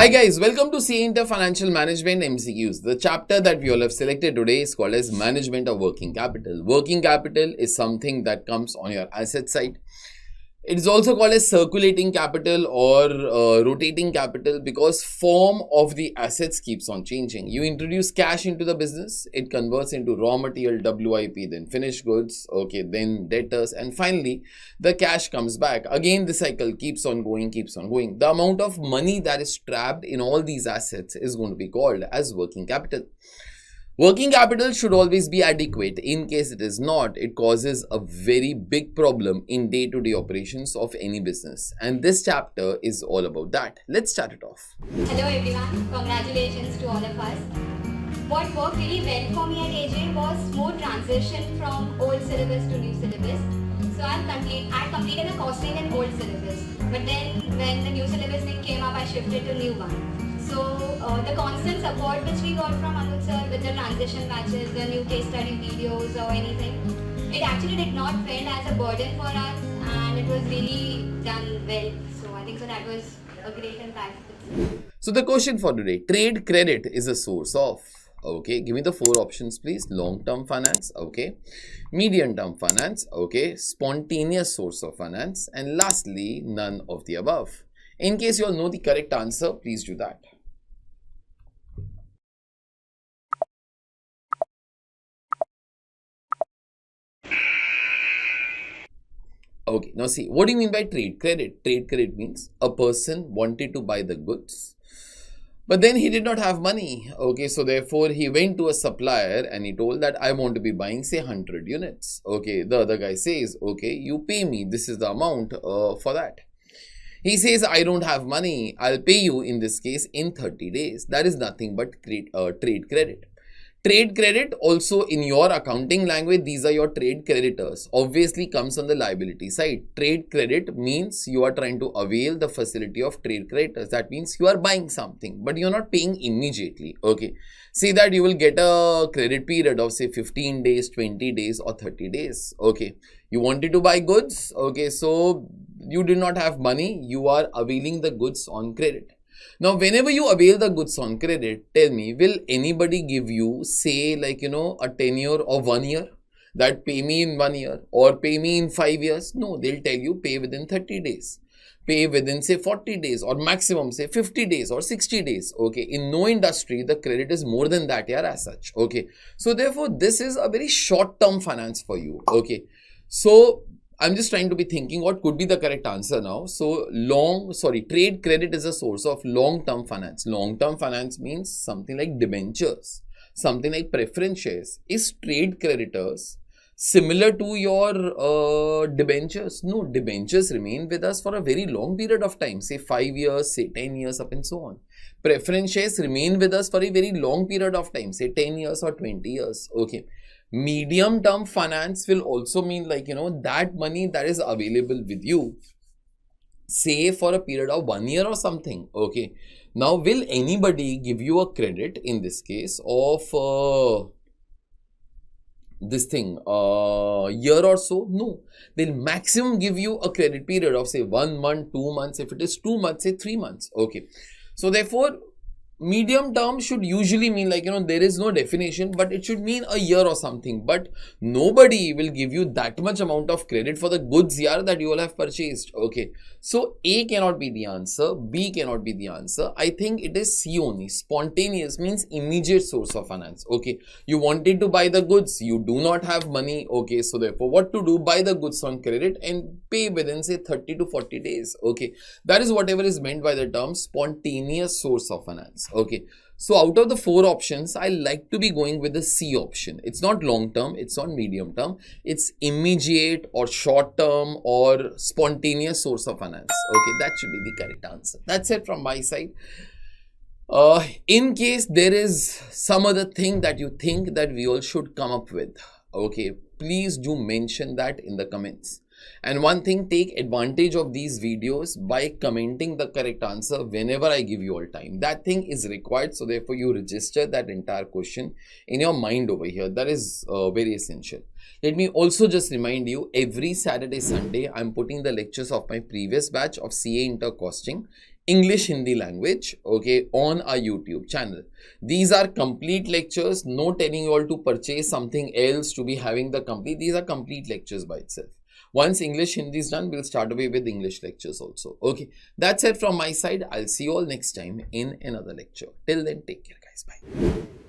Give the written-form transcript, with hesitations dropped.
Hi guys, welcome to CA Inter Financial Management MCQs. The chapter that we all have selected today is called as Management of Working Capital. Working capital is something that comes on your asset side. It is also called as circulating capital or rotating capital because form of the assets keeps on changing. You introduce cash into the business, it converts into raw material, WIP, then finished goods, okay, then debtors, and finally the cash comes back. Again, the cycle keeps on going. The amount of money that is trapped in all these assets is going to be called as working capital. Working capital should always be adequate. In case it is not, it causes a very big problem in day-to-day operations of any business. And this chapter is all about that. Let's start it off. Hello everyone, congratulations to all of us. What worked really well for me at AJ was smooth transition from old syllabus to new syllabus. So I completed the costing in old syllabus. But then when the new syllabus thing came up, I shifted to new one. So the constant support which we got from Anuj sir with the transition batches, the new case study videos or anything, it actually did not feel as a burden for us and it was really done well. So I think so that was a great impact. So the question for today, trade credit is a source of, okay, give me the four options please. Long-term finance, okay, medium-term finance, okay, spontaneous source of finance, and lastly, none of the above. In case you all know the correct answer, please do that. Okay, now see, what do you mean by trade credit? Trade credit means a person wanted to buy the goods, but then he did not have money. Okay, so therefore he went to a supplier and he told that I want to be buying say 100 units. Okay, the other guy says, okay, you pay me, this is the amount for that. He says, I don't have money, I'll pay you in this case in 30 days. That is nothing but trade credit. Trade credit also in your accounting language, these are your trade creditors. Obviously comes on the liability side. Trade credit means you are trying to avail the facility of trade creditors. That means you are buying something, but you're not paying immediately. Okay. Say that you will get a credit period of say 15 days, 20 days or 30 days. Okay. You wanted to buy goods. Okay. So you did not have money. You are availing the goods on credit. Now, whenever you avail the goods on credit, tell me, will anybody give you, say, like, a tenure of 1 year? That pay me in 1 year or pay me in 5 years? No, they'll tell you pay within 30 days. Pay within, say, 40 days or maximum, say, 50 days or 60 days. Okay, in no industry, the credit is more than that, yeah, as such. Okay, so therefore, this is a very short-term finance for you. Okay, so I'm just trying to be thinking what could be the correct answer now. So trade credit is a source of long-term finance. Long-term finance means something like debentures, something like preference shares. Is trade creditors similar to your debentures? No, debentures remain with us for a very long period of time, say 5 years, say 10 years up and so on. Preference shares remain with us for a very long period of time, say 10 years or 20 years. Okay. Medium term finance will also mean like, that money that is available with you, say for a period of 1 year or something. Okay. Now, will anybody give you a credit in this case of year or so? No. They'll maximum give you a credit period of say 1 month, 2 months. If it is 2 months, say 3 months. Okay. So therefore, medium term should usually mean like, there is no definition, but it should mean a year or something. But nobody will give you that much amount of credit for the goods here that you all have purchased. Okay. So A cannot be the answer. B cannot be the answer. I think it is C only. Spontaneous means immediate source of finance. Okay. You wanted to buy the goods. You do not have money. Okay. So therefore, what to do? Buy the goods on credit and pay within say 30 to 40 days. Okay. That is whatever is meant by the term spontaneous source of finance. Okay, so out of the 4 options, I like to be going with the C option. It's not long term, it's not medium term, it's immediate or short term or spontaneous source of finance. Okay, that should be the correct answer. That's it from my side. In case there is some other thing that you think that we all should come up with, okay, please do mention that in the comments. And one thing, take advantage of these videos by commenting the correct answer whenever I give you all time. That thing is required. So therefore, you register that entire question in your mind over here. That is very essential. Let me also just remind you, every Saturday, Sunday, I'm putting the lectures of my previous batch of CA Inter Costing English Hindi language, okay, on our YouTube channel. These are complete lectures, no telling you all to purchase something else to be having the complete. These are complete lectures by itself. Once English Hindi is done, we'll start away with English lectures also. Okay, that's it from my side. I'll see you all next time in another lecture. Till then, take care guys. Bye.